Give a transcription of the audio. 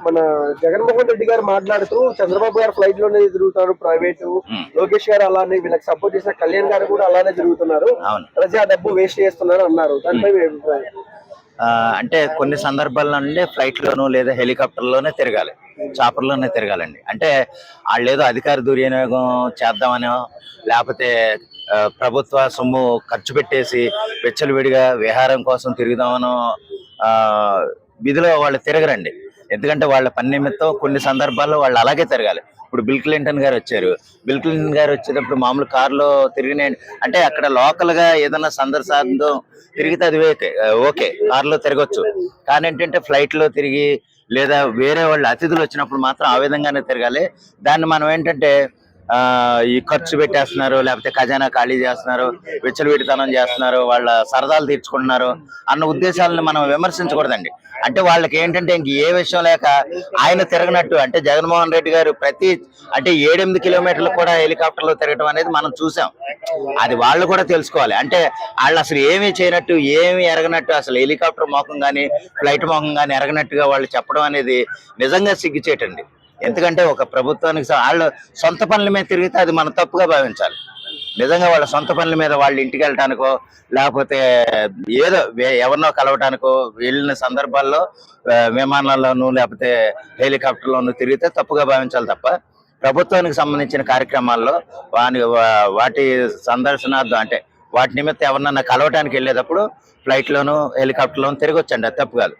మన జగన్మోహన్ రెడ్డి గారు మాట్లాడుతూ చంద్రబాబు గారు ఫ్లైట్ లోనే తిరుగుతారు ప్రైవేటు, లోకేష్ గారు అలానే వీళ్ళకి సపోర్ట్ చేసిన కళ్యాణ్ గారు కూడా అలానే తిరుగుతున్నారు, ప్రజా డబ్బు వేస్ట్ చేస్తున్నారు అన్నారు. దానిపై మీ అభిప్రాయం? అంటే కొన్ని సందర్భాల్లో నుండి ఫ్లైట్ లోను లేదా హెలికాప్టర్ లోనే తిరగాలి, చాపర్ లోనే తిరగాలండి. అంటే వాళ్ళు ఏదో అధికార దుర్వినియోగం చేద్దామనో లేకపోతే ప్రభుత్వ సొమ్ము ఖర్చు పెట్టేసి విచ్చలవిడిగా విహారం కోసం తిరుగుదామనో విధిలో వాళ్ళు తిరగరండి. ఎందుకంటే వాళ్ళ పని నిమిత్తం కొన్ని సందర్భాల్లో వాళ్ళు అలాగే తిరగాలి. ఇప్పుడు బిల్ క్లింటన్ గారు వచ్చారు, బిల్ క్లింటన్ గారు వచ్చేటప్పుడు మామూలు కారులో తిరిగిన, అంటే అక్కడ లోకల్ గా ఏదైనా సందర్శనం తిరిగితే అది ఓకే, కారులో తిరగచ్చు. కానీ ఏంటంటే ఫ్లైట్ లో తిరిగి లేదా వేరే వాళ్ళు అతిథులు వచ్చినప్పుడు మాత్రం ఆ విధంగానే తిరగాలి. దాన్ని మనం ఏంటంటే ఈ ఖర్చు పెట్టేస్తున్నారు, లేకపోతే ఖజానా ఖాళీ చేస్తున్నారు, విచ్చలవిడితనం చేస్తున్నారు, వాళ్ళ సరదాలు తీర్చుకుంటున్నారు అన్న ఉద్దేశాలను మనం విమర్శించకూడదండి. అంటే వాళ్ళకి ఏంటంటే ఇంక ఏ విషయం లేక ఆయన తిరగనట్టు, అంటే జగన్మోహన్ రెడ్డి గారు అంటే 7-8 కిలోమీటర్లు కూడా హెలికాప్టర్ లో తిరగడం అనేది మనం చూసాం. అది వాళ్ళు కూడా తెలుసుకోవాలి. అంటే వాళ్ళు అసలు ఏమీ చేయనట్టు, ఏమీ ఎరగనట్టు, అసలు హెలికాప్టర్ మోకం కానీ ఫ్లైట్ మోకం కానీ ఎరగనట్టుగా వాళ్ళు చెప్పడం అనేది నిజంగా సిగ్గుచేటండి. ఎందుకంటే ఒక ప్రభుత్వానికి వాళ్ళ సొంత పనుల మీద తిరిగితే అది మనం తప్పుగా భావించాలి. నిజంగా వాళ్ళ సొంత పనుల మీద వాళ్ళు ఇంటికి వెళ్ళటానికో లేకపోతే ఏదో ఎవరినో కలవటానికో వెళ్ళిన సందర్భాల్లో విమానాల్లోనూ లేకపోతే హెలికాప్టర్లోనూ తిరిగితే తప్పుగా భావించాలి తప్ప, ప్రభుత్వానికి సంబంధించిన కార్యక్రమాల్లో వాటి సందర్శనార్థం, అంటే వాటి నిమిత్తం ఎవరినన్నా కలవటానికి వెళ్ళేటప్పుడు ఫ్లైట్ లోను హెలికాప్టర్ లోను తిరగొచ్చండి, అది తప్పు కాదు.